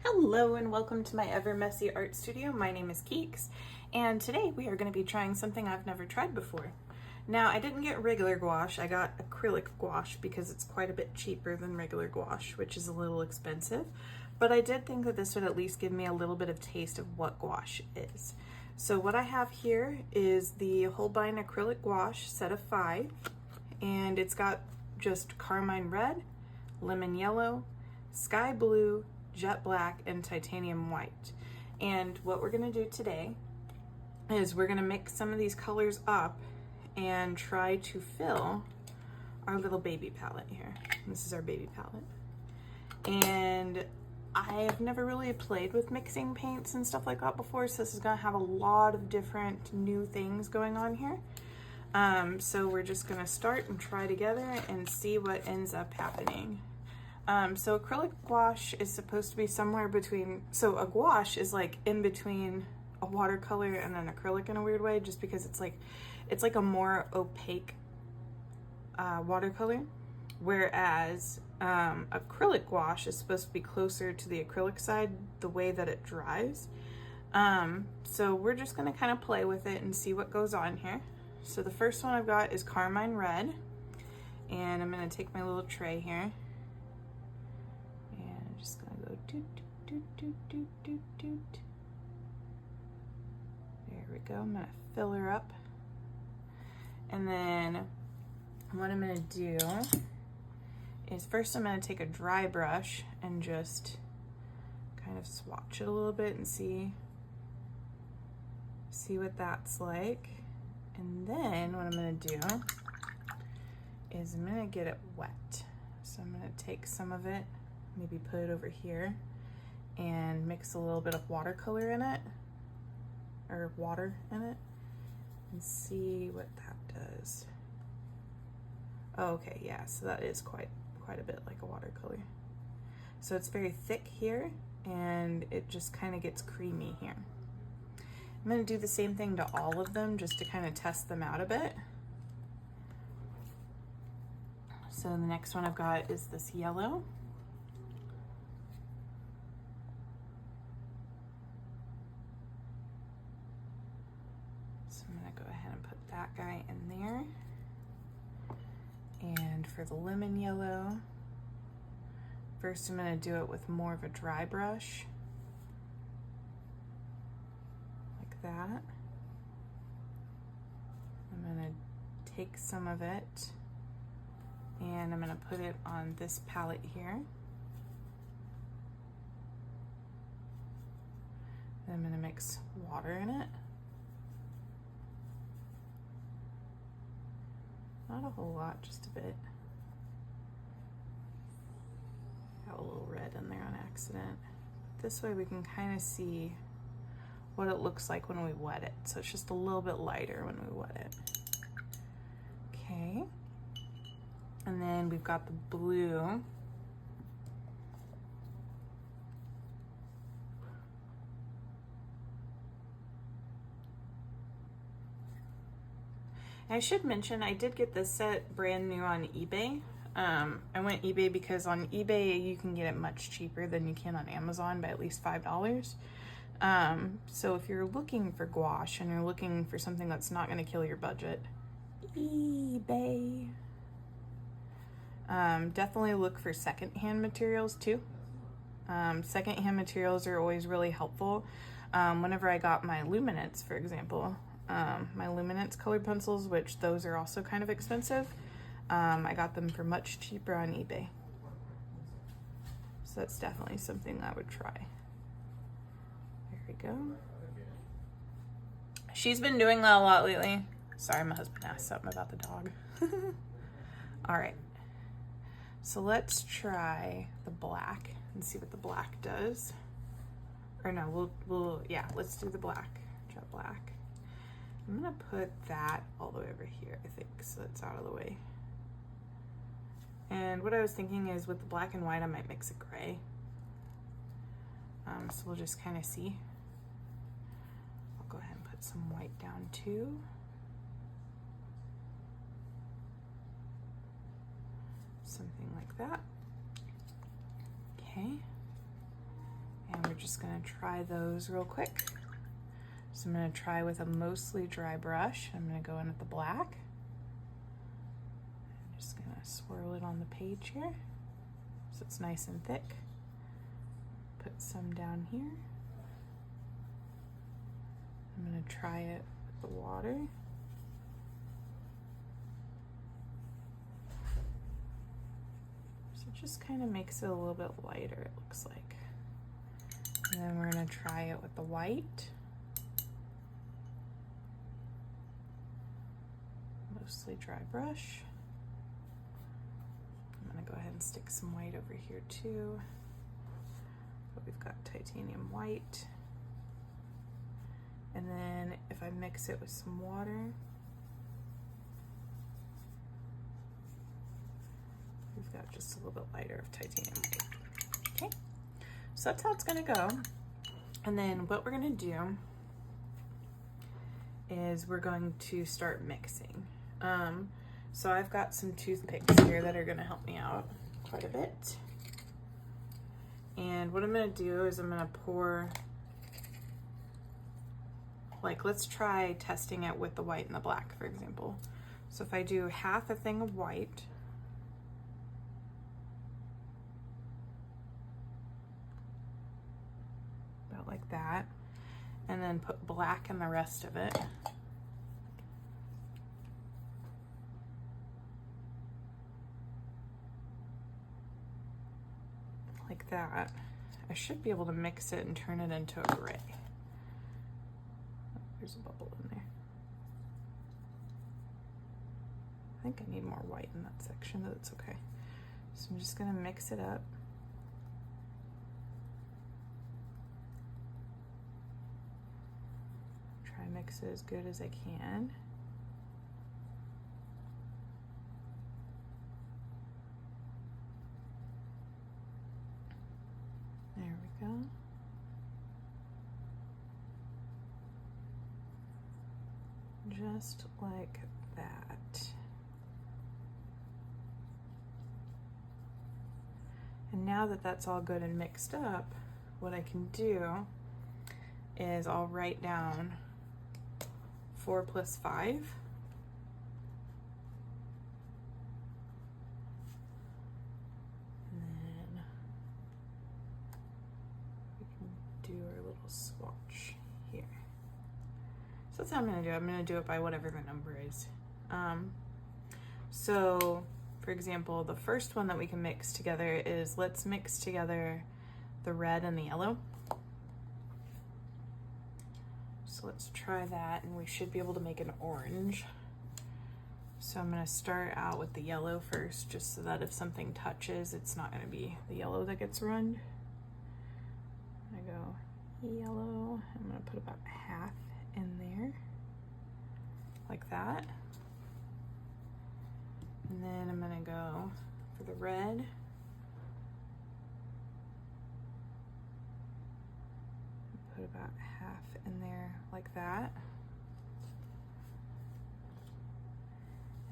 Hello and welcome to my ever messy art studio. My name is Keeks, and today we are going to be trying something I've never tried before. Now, I didn't get regular gouache, I got acrylic gouache because it's quite a bit cheaper than regular gouache, which is a little expensive, but I did think that this would at least give me a little bit of taste of what gouache is. So what I have here is the Holbein Acrylic Gouache set of 5, and it's got just carmine red, lemon yellow, sky blue, jet black, and titanium white. And what we're going to do today is we're going to mix some of these colors up and try to fill our little baby palette here. This is our baby palette. And I have never really played with mixing paints and stuff like that before, so this is going to have a lot of different new things going on here. So we're just going to start and try together and see what ends up happening. So acrylic gouache is supposed to be somewhere between, so a gouache is like in between a watercolor and an acrylic in a weird way, just because it's like a more opaque watercolor, whereas acrylic gouache is supposed to be closer to the acrylic side the way that it dries. So we're just going to kind of play with it and see what goes on here. So the first one I've got is carmine red, and I'm going to take my little tray here. Just gonna go doot, doot, doot, doot, doot, doot. There we go. I'm gonna fill her up. And then what I'm gonna do is first I'm gonna take a dry brush and just kind of swatch it a little bit and see what that's like. And then what I'm gonna do is I'm gonna get it wet. So I'm gonna take some of it, maybe put it over here and mix a little bit of watercolor in it, or water in it, and see what that does. Oh, okay, yeah, so that is quite a bit like a watercolor. So it's very thick here, and it just kind of gets creamy here. I'm gonna do the same thing to all of them just to kind of test them out a bit. So the next one I've got is this yellow. That guy in there. And for the lemon yellow, first I'm going to do it with more of a dry brush, like that. I'm going to take some of it and I'm going to put it on this palette here. Then I'm going to mix water in it. Not a whole lot, just a bit. Got a little red in there on accident. This way we can kind of see what it looks like when we wet it. So it's just a little bit lighter when we wet it. Okay. And then we've got the blue. I should mention I did get this set brand new on eBay. I went eBay because on eBay you can get it much cheaper than you can on Amazon by at least $5. So if you're looking for gouache and you're looking for something that's not going to kill your budget, eBay. Definitely look for secondhand materials too. Secondhand materials are always really helpful. Whenever I got my luminance, for example, my luminance colored pencils, which those are also kind of expensive, I got them for much cheaper on eBay. So that's definitely something I would try. There we go. She's been doing that a lot lately. Sorry, my husband asked something about the dog. All right. So let's try the black and see what the black does. Or no, let's do the black, jet black. I'm gonna put that all the way over here, I think, so it's out of the way. And what I was thinking is with the black and white, I might mix a gray. So we'll just kind of see. I'll go ahead and put some white down too. Something like that. Okay. And just gonna try those real quick. So I'm gonna try with a mostly dry brush. I'm gonna go in with the black. I'm just gonna swirl it on the page here so it's nice and thick. Put some down here. I'm gonna try it with the water. So it just kind of makes it a little bit lighter, it looks like. And then we're gonna try it with the white. Mostly dry brush. I'm gonna go ahead and stick some white over here too. But we've got titanium white. And then if I mix it with some water, we've got just a little bit lighter of titanium white. Okay, so that's how it's gonna go. And then what we're gonna do is we're going to start mixing. So I've got some toothpicks here that are gonna help me out quite a bit. And what I'm gonna do is I'm gonna pour, like, let's try testing it with the white and the black, for example. So if I do half a thing of white, about like that, and then put black in the rest of it. Like that, I should be able to mix it and turn it into a gray. Oh, there's a bubble in there. I think I need more white in that section, but it's okay. So I'm just gonna mix it up. Try and mix it as good as I can. There we go. Just like that. And now that that's all good and mixed up, what I can do is I'll write down 4 plus 5. Do our little swatch here. So that's how I'm gonna do it. I'm gonna do it by whatever the number is. So for example, the first one that we can mix together is, let's mix together the red and the yellow. So let's try that, and we should be able to make an orange. So I'm gonna start out with the yellow first, just so that if something touches, it's not gonna be the yellow that gets ruined. I go yellow. I'm gonna put about half in there, like that. And then I'm gonna go for the red. Put about half in there, like that.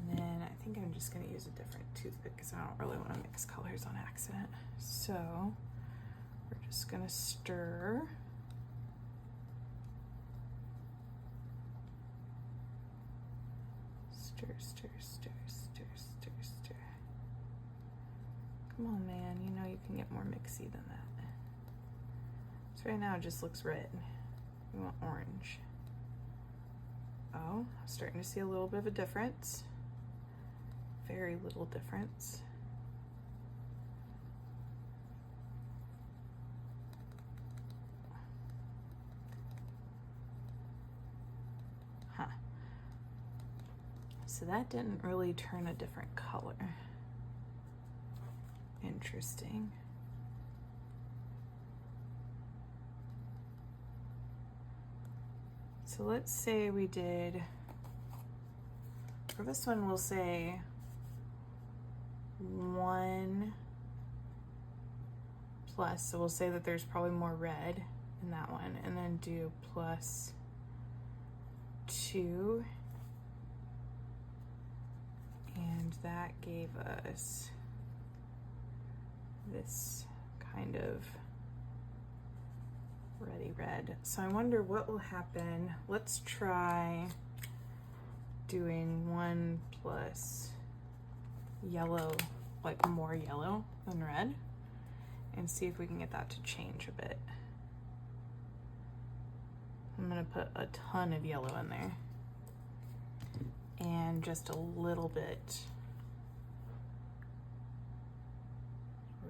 And then I think I'm just gonna use a different toothpick because I don't really want to mix colors on accident. So we're just gonna stir. Stir, stir, stir, stir, stir, stir. Come on, man, you know you can get more mixy than that. So right now it just looks red. We want orange. Oh, I'm starting to see a little bit of a difference. Very little difference. Huh. So that didn't really turn a different color. Interesting. So let's say we did, for this one we'll say 1 plus, so we'll say that there's probably more red in that one, and then do plus 2, and that gave us this kind of Ready red. So I wonder what will happen. Let's try doing 1 plus yellow, like more yellow than red, and see if we can get that to change a bit. I'm gonna put a ton of yellow in there and just a little bit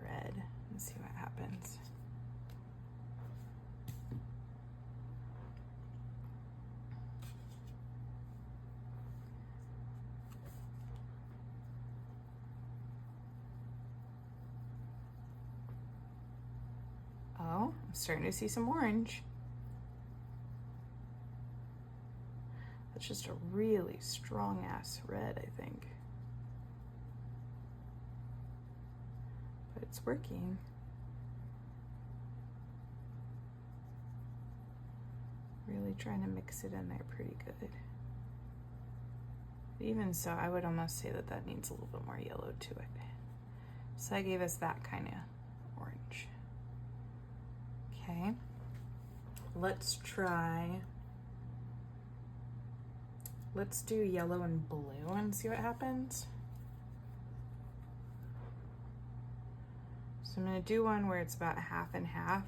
red and see what happens. Oh, I'm starting to see some orange. That's just a really strong ass red, I think. But it's working. Really trying to mix it in there pretty good. Even so, I would almost say that that needs a little bit more yellow to it. So that gave us that kind of orange. Okay, let's do yellow and blue and see what happens. So I'm gonna do one where it's about half and half,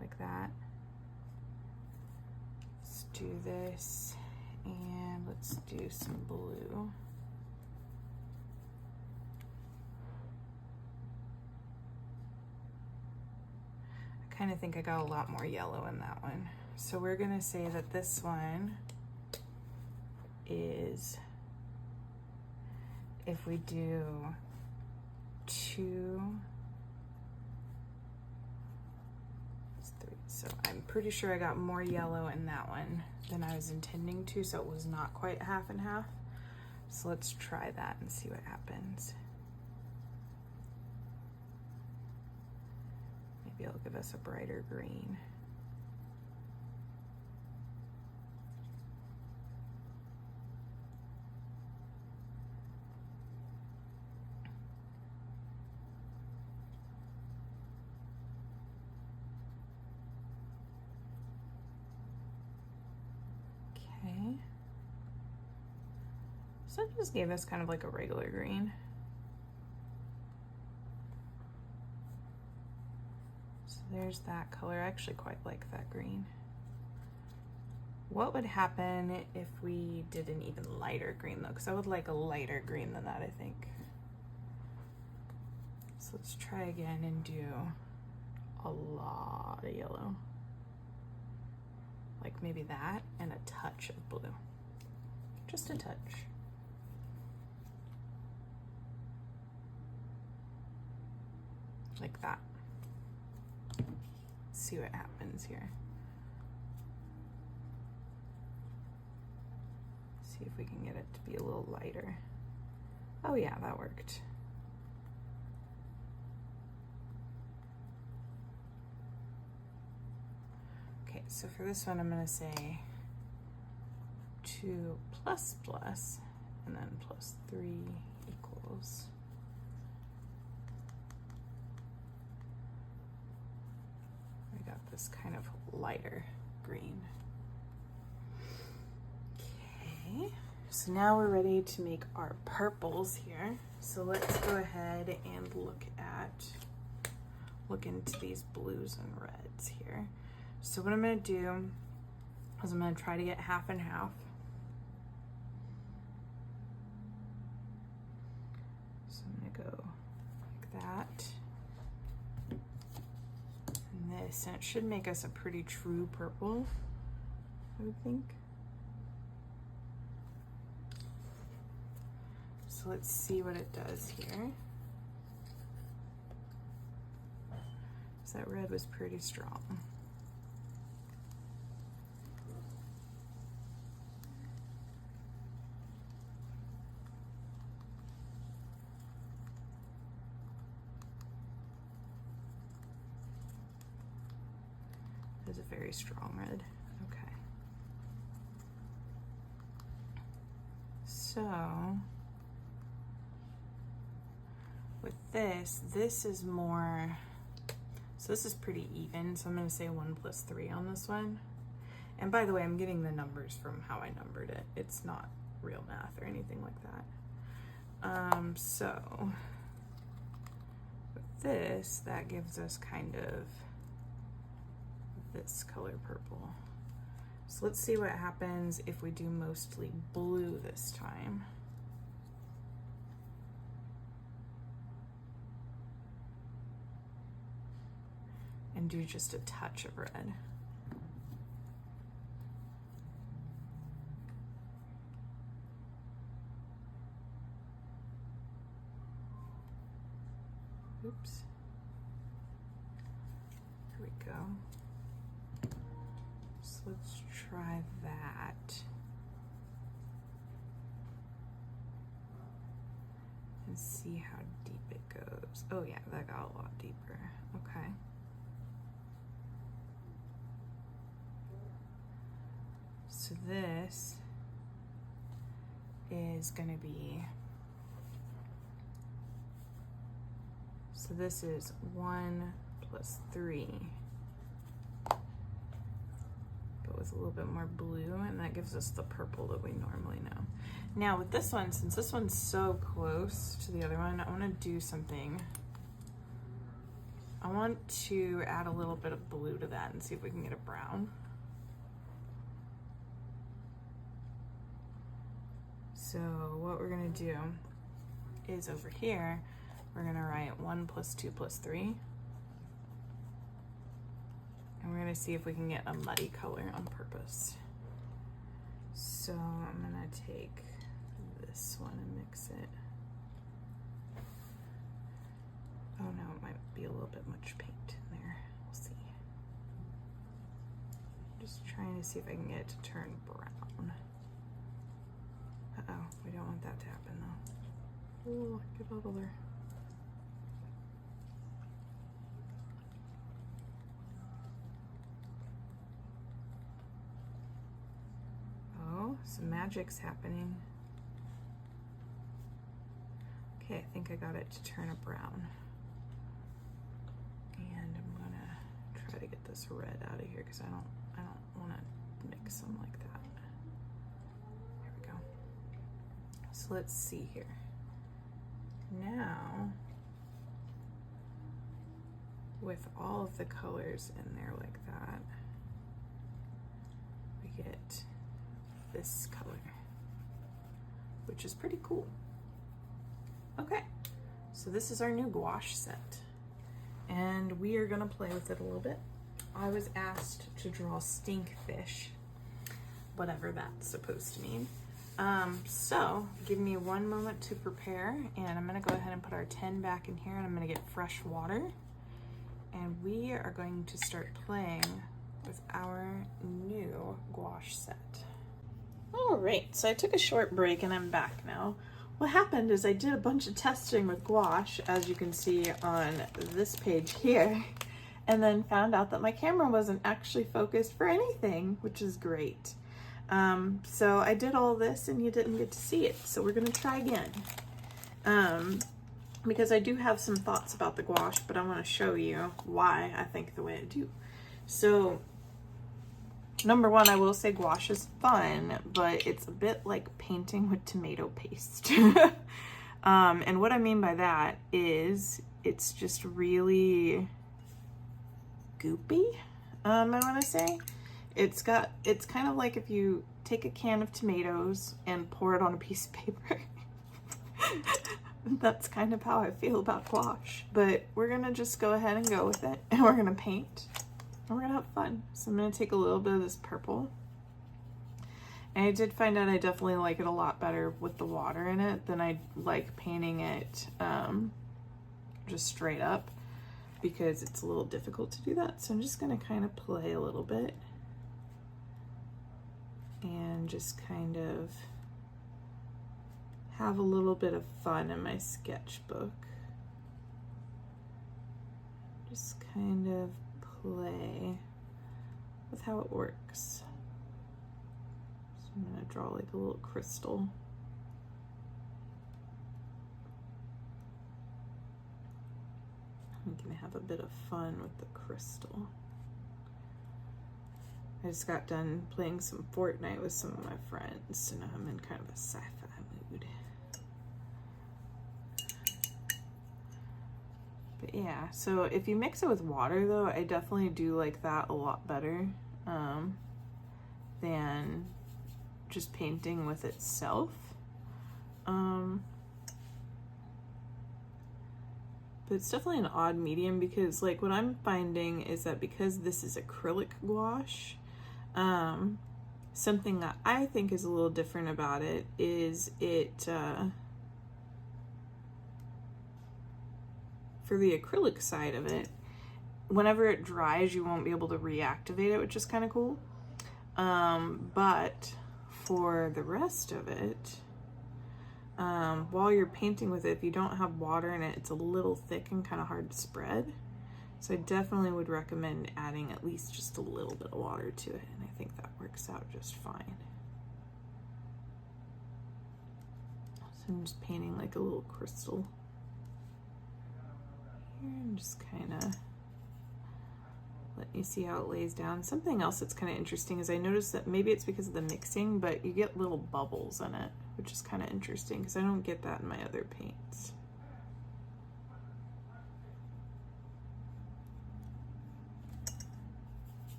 like that. Let's do this, and let's do some blue. I kind of think I got a lot more yellow in that one. So we're gonna say that this one is, if we do 2, 3, so I'm pretty sure I got more yellow in that one than I was intending to, so it was not quite half and half. So let's try that and see what happens. Maybe it'll give us a brighter green. Okay. So it just gave us kind of like a regular green. There's that color. I actually quite like that green. What would happen if we did an even lighter green though? Because I would like a lighter green than that, I think. So let's try again and do a lot of yellow. Like maybe that and a touch of blue. Just a touch. Like that. See what happens here. See if we can get it to be a little lighter. Oh yeah, that worked. Okay, so for this one I'm gonna say 2 plus plus, and then plus 3 equals. This kind of lighter green. Okay, so now we're ready to make our purples here. So let's go ahead and look into these blues and reds here. So what I'm gonna do is I'm gonna try to get half and half. So I'm gonna go like that. This, and it should make us a pretty true purple, I would think. So let's see what it does here. So that red was pretty strong. Is a very strong red. Okay. So with this is more, So this is pretty even, so I'm going to say 1 + 3 on this one. And by the way, I'm getting the numbers from how I numbered it. It's not real math or anything like that. So with this, that gives us kind of this color purple. So let's see what happens if we do mostly blue this time. And do just a touch of red. Oops. Here we go. So let's try that. And see how deep it goes. Oh yeah, that got a lot deeper. Okay. So this is gonna be, so this is 1 + 3, but with a little bit more blue, and that gives us the purple that we normally know. Now with this one, since this one's so close to the other one, I wanna do something. I want to add a little bit of blue to that and see if we can get a brown. So what we're gonna do is over here, we're gonna write 1 + 2 + 3. And we're gonna see if we can get a muddy color on purpose. So I'm gonna take this one and mix it. Oh no, it might be a little bit much paint in there. We'll see. Just trying to see if I can get it to turn brown. Uh-oh, we don't want that to happen though. Oh, get out of there. Oh, some magic's happening. Okay, I think I got it to turn a brown. And I'm gonna try to get this red out of here because I don't wanna mix them like that. So let's see here. Now, with all of the colors in there like that, we get this color, which is pretty cool. Okay, so this is our new gouache set, and we are gonna play with it a little bit. I was asked to draw stinkfish, whatever that's supposed to mean. So give me 1 moment to prepare, and I'm gonna go ahead and put our tin back in here, and I'm gonna get fresh water, and we are going to start playing with our new gouache set. All right, so I took a short break and I'm back now. What happened is I did a bunch of testing with gouache, as you can see on this page here, and then found out that my camera wasn't actually focused for anything, which is great. So I did all this and you didn't get to see it, so we're gonna try again. Because I do have some thoughts about the gouache, but I want to show you why I think the way I do. So, number one, I will say gouache is fun, but it's a bit like painting with tomato paste. And what I mean by that is it's just really goopy, I want to say. It's kind of like if you take a can of tomatoes and pour it on a piece of paper. That's kind of how I feel about gouache. But we're gonna just go ahead and go with it, and we're gonna paint, and we're gonna have fun. So I'm gonna take a little bit of this purple. And I did find out I definitely like it a lot better with the water in it than I like painting it just straight up, because it's a little difficult to do that. So I'm just gonna kind of play a little bit and just kind of have a little bit of fun in my sketchbook. Just kind of play with how it works. So I'm gonna draw like a little crystal. I'm gonna have a bit of fun with the crystal. I just got done playing some Fortnite with some of my friends, so now I'm in kind of a sci-fi mood. But yeah, so if you mix it with water though, I definitely do like that a lot better than just painting with itself. But it's definitely an odd medium because like what I'm finding is that because this is acrylic gouache, something that I think is a little different about it is for the acrylic side of it, whenever it dries, you won't be able to reactivate it, which is kind of cool. But for the rest of it, while you're painting with it, if you don't have water in it, it's a little thick and kind of hard to spread. So I definitely would recommend adding at least just a little bit of water to it, and I think that works out just fine. So I'm just painting like a little crystal here and just kind of let you see how it lays down. Something else that's kind of interesting is I noticed that maybe it's because of the mixing, but you get little bubbles in it, which is kind of interesting because I don't get that in my other paints.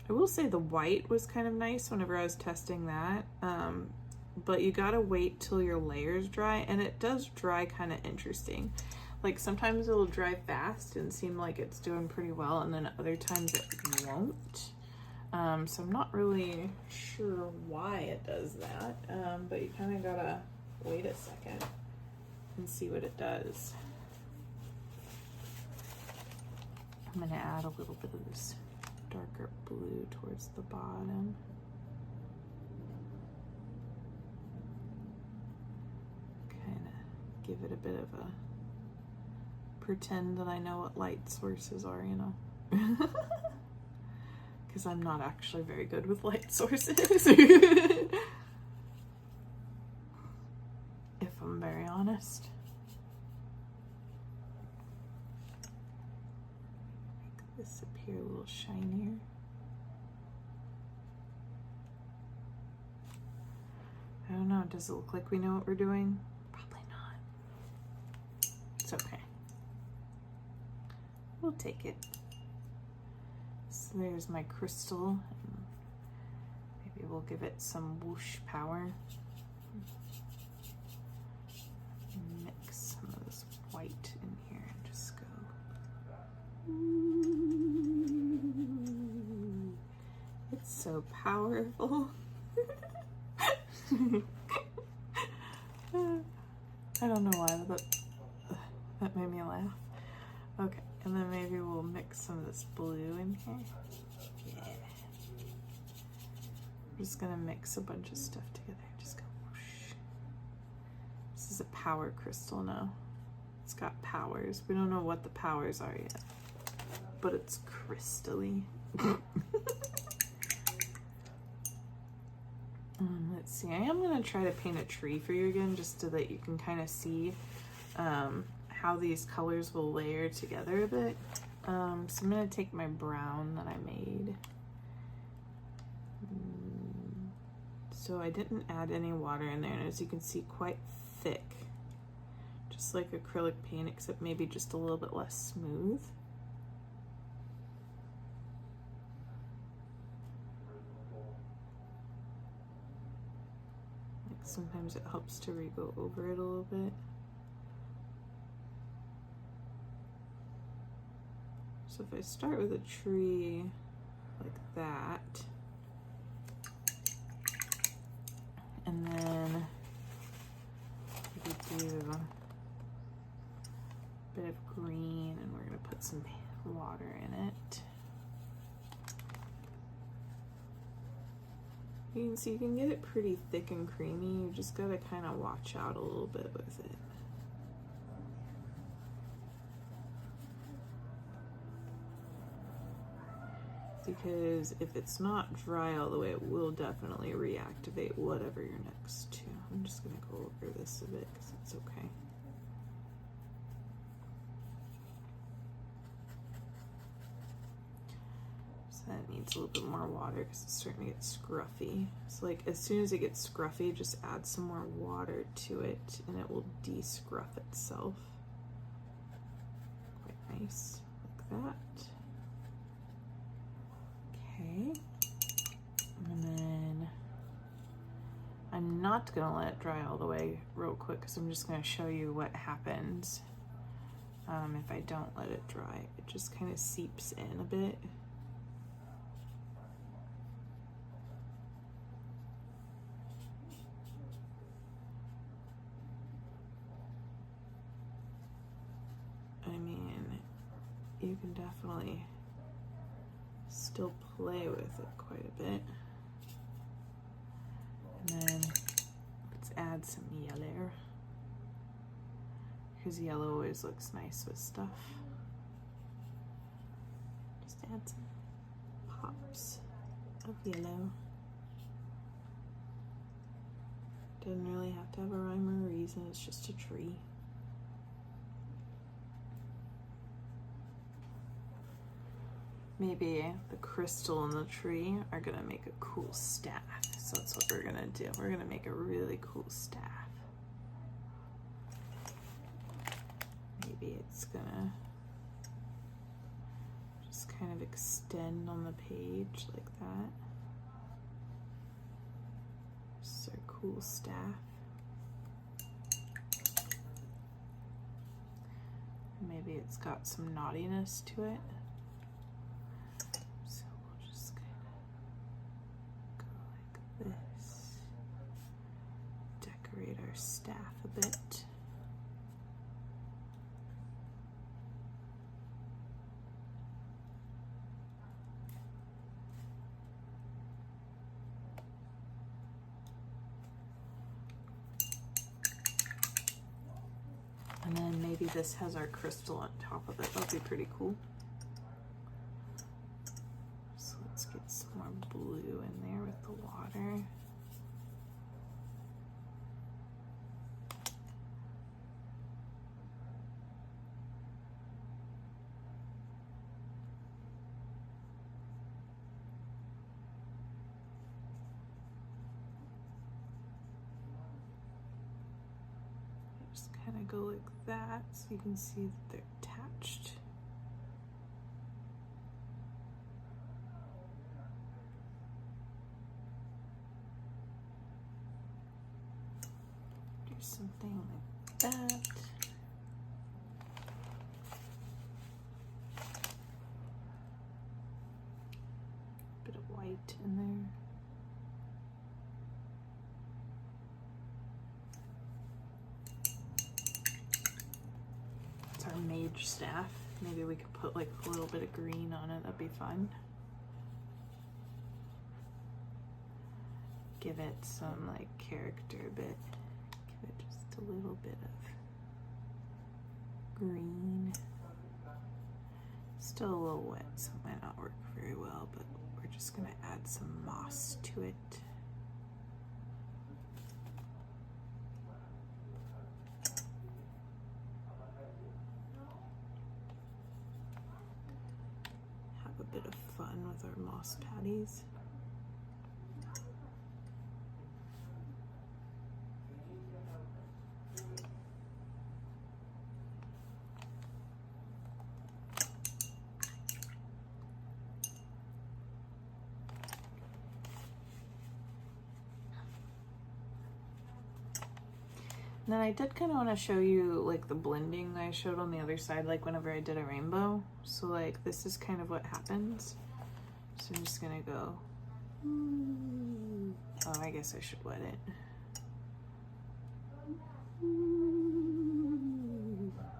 I will say the white was kind of nice whenever I was testing that, but you gotta wait till your layers dry, and it does dry kind of interesting. Like sometimes it'll dry fast and seem like it's doing pretty well, and then other times it won't. So I'm not really sure why it does that, but you kind of gotta wait a second and see what it does. I'm gonna add a little bit of this darker blue towards the bottom. Kind of give it a bit of a pretend that I know what light sources are, you know. Because I'm not actually very good with light sources. If I'm very honest. Make this appear a little shinier. I don't know, does it look like we know what we're doing? Probably not. It's okay. We'll take it. So there's my crystal. Maybe we'll give it some whoosh power. Mix some of this white in here and just go. Ooh, it's so powerful. I don't know why, but that made me laugh. Okay, and then maybe we'll mix some of this blue in here. Yeah. I'm just gonna mix a bunch of stuff together. Just go whoosh. This is a power crystal now. It's got powers. We don't know what the powers are yet, but it's crystally. Let's see, I am gonna try to paint a tree for you again, just so that you can kind of see how these colors will layer together a bit. So I'm gonna take my brown that I made. So I didn't add any water in there, and as you can see, quite thick. Just like acrylic paint, except maybe just a little bit less smooth. Like sometimes it helps to go over it a little bit. So if I start with a tree like that, and then we do a bit of green, and we're gonna put some water in it. You can see you can get it pretty thick and creamy. You just gotta kind of watch out a little bit with it. Because if it's not dry all the way, it will definitely reactivate whatever you're next to. I'm just gonna go over this a bit because it's okay. That needs a little bit more water because it's starting to get scruffy. So like as soon as it gets scruffy, just add some more water to it and it will de-scruff itself. Quite nice, like that. Okay. And then I'm not gonna let it dry all the way real quick because I'm just gonna show you what happens if I don't let it dry. It just kind of seeps in a bit. I mean, you can definitely still play with it quite a bit. And then let's add some yellow, because yellow always looks nice with stuff. Just add some pops of yellow. Doesn't really have to have a rhyme or a reason, it's just a tree. Maybe the crystal and the tree are gonna make a cool staff. So that's what we're gonna do. We're gonna make a really cool staff. Maybe it's gonna just kind of extend on the page like that. Just our cool staff. Maybe it's got some naughtiness to it. Decorate our staff a bit. And then maybe this has our crystal on top of it. That'll be pretty cool. So let's get some more blue in there with the water. Just kind of go like that so you can see that they're attached. Do something like that. Bit of white in there. It's our mage staff. Maybe we could put like a little bit of green on it. That'd be fun. Give it some like character a bit. Give it just a little bit of green. Still a little wet, so it might not work very well, but we're just gonna add some moss to it. Have a bit of fun with our moss patties. And then I did kind of want to show you like the blending I showed on the other side, like whenever I did a rainbow. So like this is kind of what happens. So I'm just gonna go. Oh, I guess I should wet it.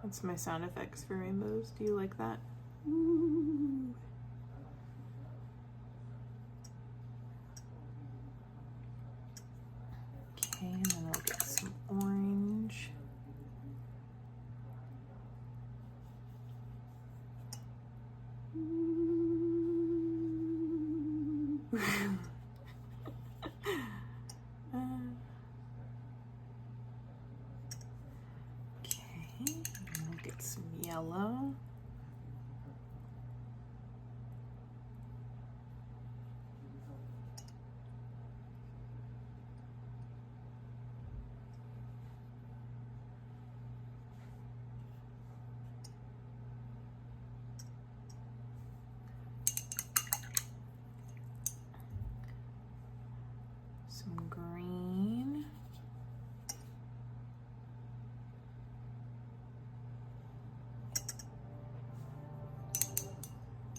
That's my sound effects for rainbows. Do you like that? Okay, and then we'll get some orange. Okay, and we'll get some yellow. some green.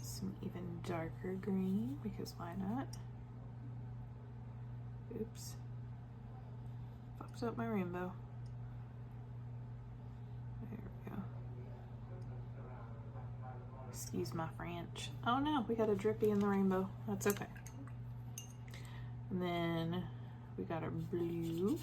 Some even darker green, because why not? Oops. Fucked up my rainbow. There we go. Excuse my French. Oh no, we got a drippy in the rainbow. That's okay. And then we got our blue.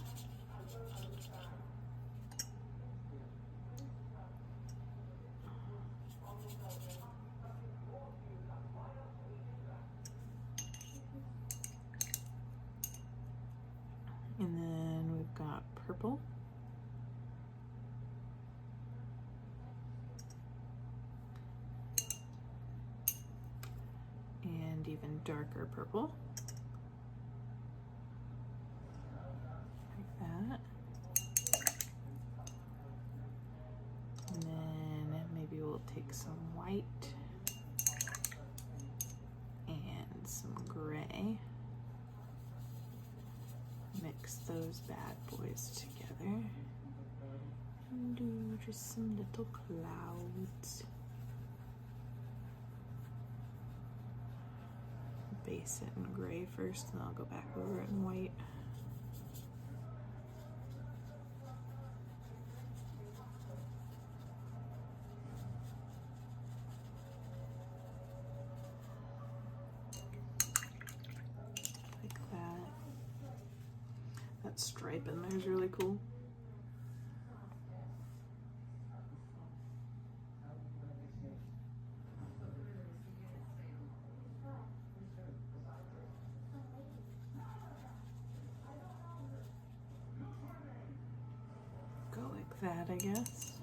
And then we've got purple. And even darker purple. Like that. And then maybe we'll take some white and some gray. Mix those bad boys together and do just some little clouds. Base it in gray first, and I'll go back over it in white. That stripe in there is really cool. Go like that, I guess.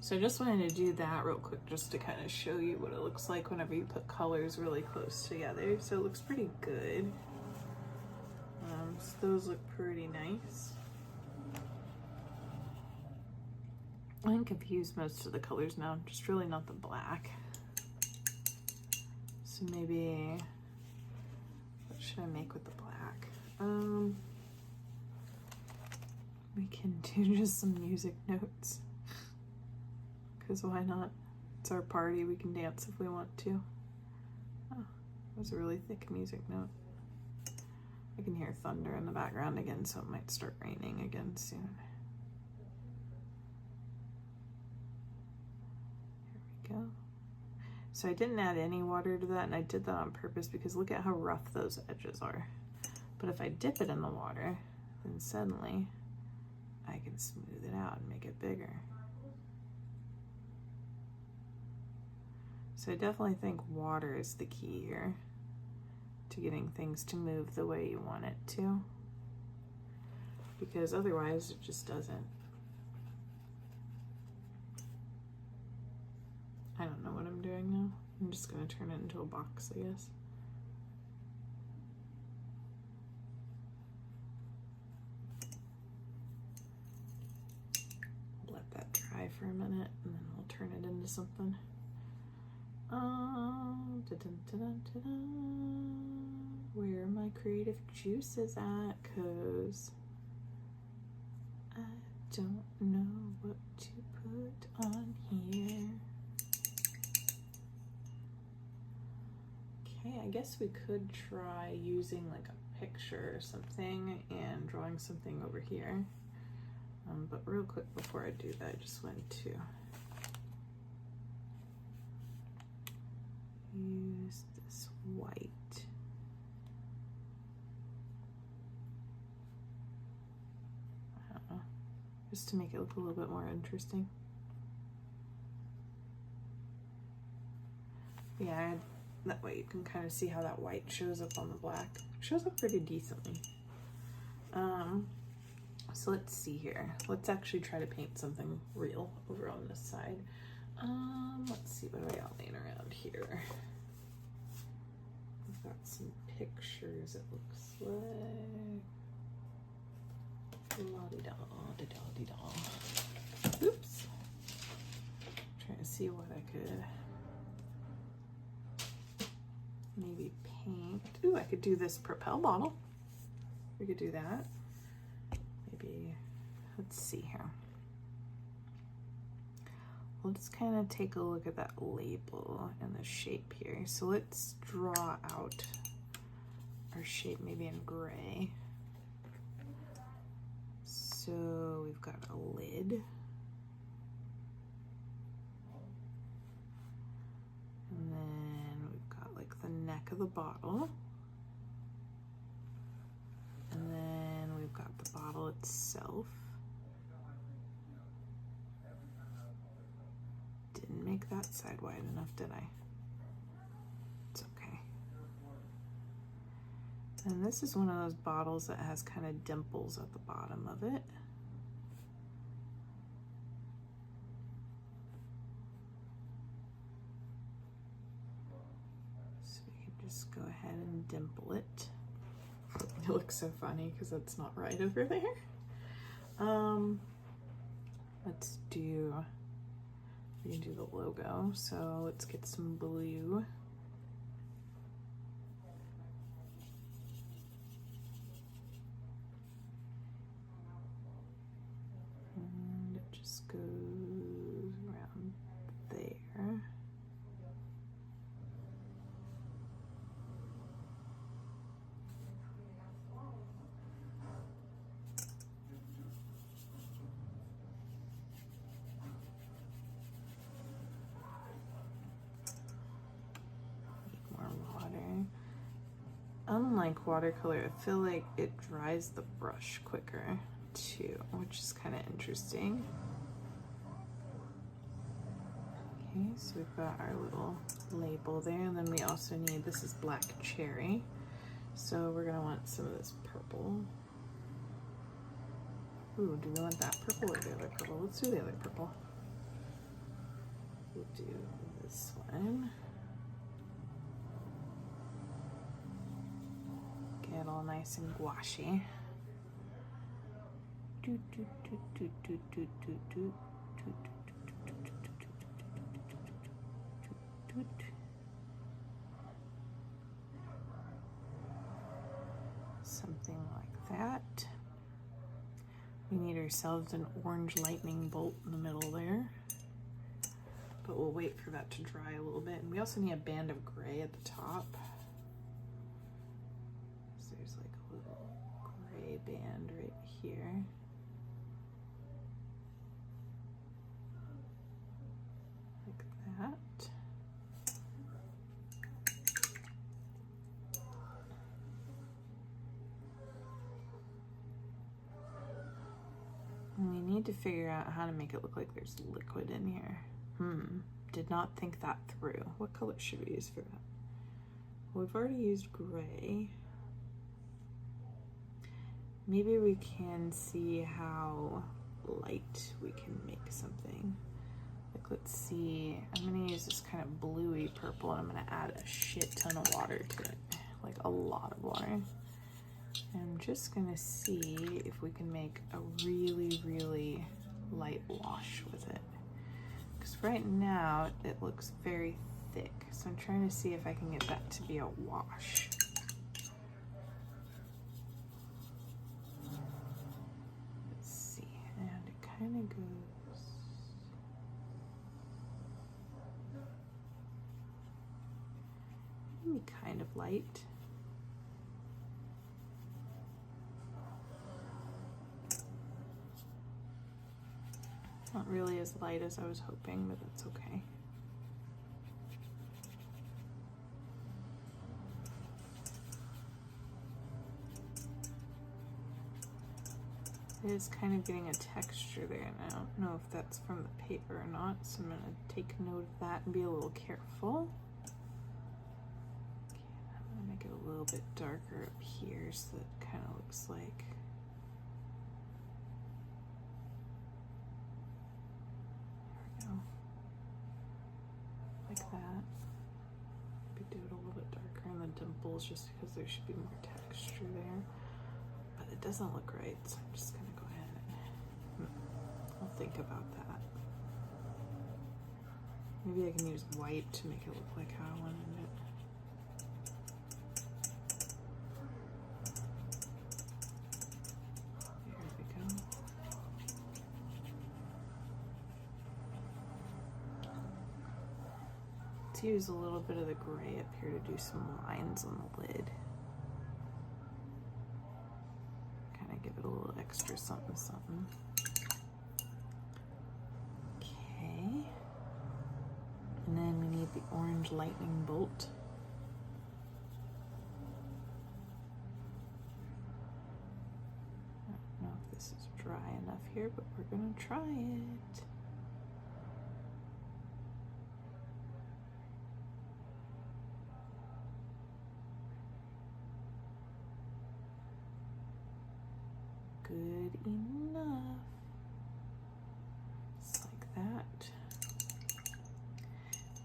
So I just wanted to do that real quick just to kind of show you what it looks like whenever you put colors really close together. So it looks pretty good. So those look pretty nice. I think I've used most of the colors now, just really not the black. So maybe, what should I make with the black? We can do just some music notes. Because why not? It's our party, we can dance if we want to. Oh, that was a really thick music note. I can hear thunder in the background again, so it might start raining again soon. There we go. So I didn't add any water to that, and I did that on purpose because look at how rough those edges are. But if I dip it in the water, then suddenly I can smooth it out and make it bigger. So I definitely think water is the key here to getting things to move the way you want it to, because otherwise it just doesn't. I don't know what I'm doing now. I'm just gonna turn it into a box, I guess. Let that dry for a minute and then we'll turn it into something. Where are my creative juices at? 'Cause I don't know what to put on here. Okay, I guess we could try using like a picture or something and drawing something over here. But real quick before I do that, I just went to use this white. I don't know, just to make it look a little bit more interesting. Yeah, that way you can kind of see how that white shows up on the black. It shows up pretty decently. So let's see here. Let's actually try to paint something real over on this side. Let's see, what do I got laying around here? We've got some pictures, it looks like. La-di-da-di-da-di-da. Oops. Trying to see what I could maybe paint. Ooh, I could do this Propel bottle. We could do that. Maybe, let's see here. We'll just kind of take a look at that label and the shape here. So let's draw out our shape maybe in gray. So we've got a lid. And then we've got like the neck of the bottle. And then we've got the bottle itself. Didn't make that side wide enough, did I? It's okay. And this is one of those bottles that has kind of dimples at the bottom of it. So we can just go ahead and dimple it. It looks so funny because it's not right over there. Let's do, we can do the logo. So let's get some blue. And it just goes around there. Unlike watercolor, I feel like it dries the brush quicker too, which is kind of interesting. Okay, so we've got our little label there, and then we also need, this is black cherry, so we're gonna want some of this purple. Ooh, do we want that purple or the other purple? Let's do the other purple. We'll do this one. Get all nice and gouache. Something like that. We need ourselves an orange lightning bolt in the middle there. But we'll wait for that to dry a little bit. And we also need a band of gray at the top. There's like a little gray band right here. Like that. And we need to figure out how to make it look like there's liquid in here. Did not think that through. What color should we use for that? Well, we've already used gray. Maybe we can see how light we can make something. Like, let's see, I'm gonna use this kind of bluey purple, and I'm gonna add a shit ton of water to it, like a lot of water. And I'm just gonna see if we can make a really, really light wash with it. Because right now it looks very thick, so I'm trying to see if I can get that to be a wash. Kind of goes maybe kind of light. Not really as light as I was hoping, but that's okay. It is kind of getting a texture there, and I don't know if that's from the paper or not, so I'm going to take note of that and be a little careful. Okay, I'm going to make it a little bit darker up here so that it kind of looks like... There we go. Like that. Maybe do it a little bit darker in the dimples just because there should be more texture there. But it doesn't look right, so I'm just going to go ahead and I'll think about that. Maybe I can use white to make it look like how I wanted it. Let's use a little bit of the gray up here to do some lines on the lid. Kind of give it a little extra something something. Okay. And then we need the orange lightning bolt. I don't know if this is dry enough here, but we're gonna try it. Good enough. Just like that.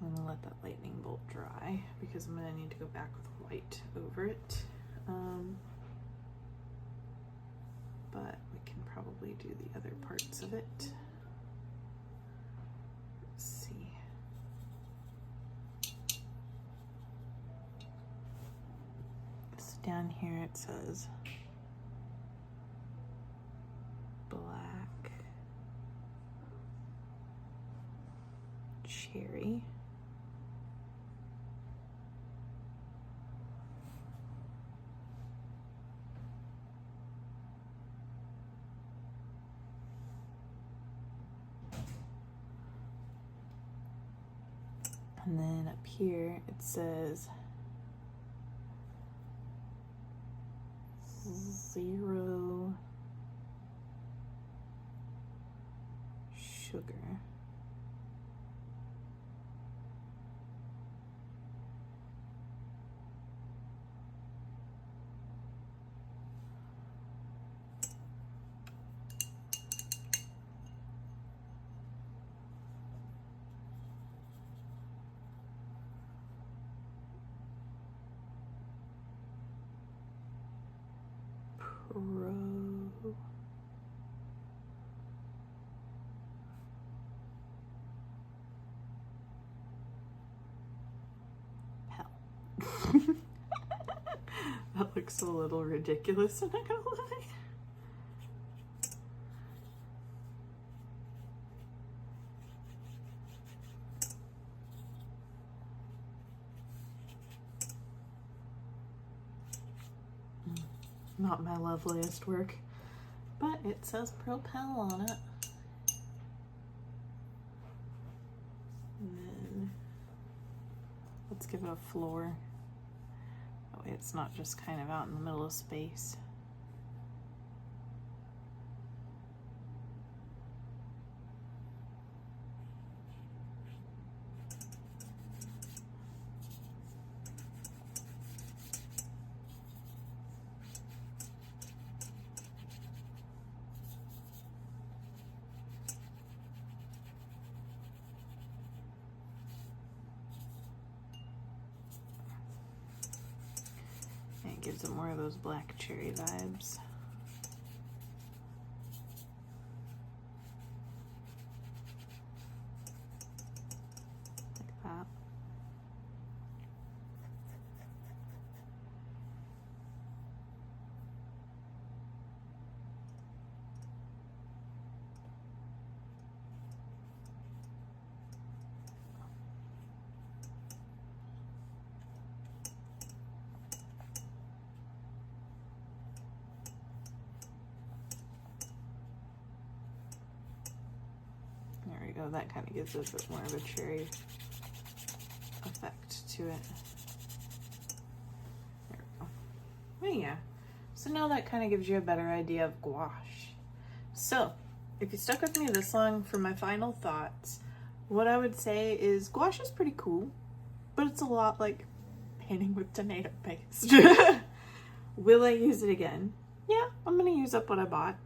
I'm gonna let that lightning bolt dry because I'm gonna need to go back with white over it. But we can probably do the other parts of it. Let's see. So down here it says black cherry. And then up here it says 0 sugar. That looks a little ridiculous, I'm not gonna lie. Not my loveliest work, but it says Propel on it. And then let's give it a floor. That way it's not just kind of out in the middle of space. It gives it more of those black cherry vibes. Like that. There we go, that kind of gives it a bit more of a cherry effect to it. There we go. Well, yeah, so now that kind of gives you a better idea of gouache. So, if you stuck with me this long for my final thoughts, what I would say is gouache is pretty cool, but it's a lot like painting with tomato paste. Will I use it again? Yeah, I'm gonna use up what I bought.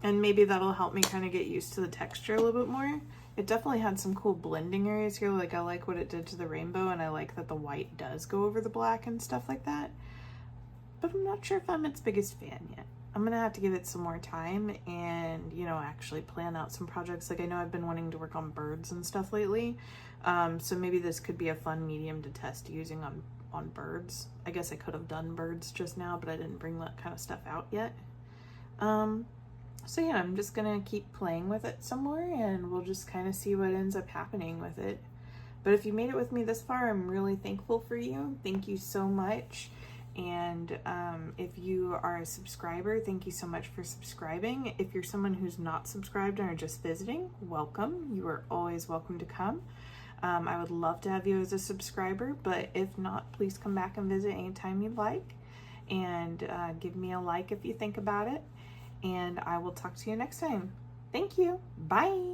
And maybe that'll help me kind of get used to the texture a little bit more. It definitely had some cool blending areas here. Like I like what it did to the rainbow, and I like that the white does go over the black and stuff like that. But I'm not sure if I'm its biggest fan yet. I'm gonna have to give it some more time and, you know, actually plan out some projects. Like I know I've been wanting to work on birds and stuff lately. So maybe this could be a fun medium to test using on birds. I guess I could have done birds just now, but I didn't bring that kind of stuff out yet. So yeah, I'm just gonna keep playing with it some more and we'll just kind of see what ends up happening with it. But if you made it with me this far, I'm really thankful for you. Thank you so much. And if you are a subscriber, thank you so much for subscribing. If you're someone who's not subscribed and are just visiting, welcome. You are always welcome to come. I would love to have you as a subscriber, but if not, please come back and visit anytime you'd like. And give me a like if you think about it. And I will talk to you next time. Thank you. Bye.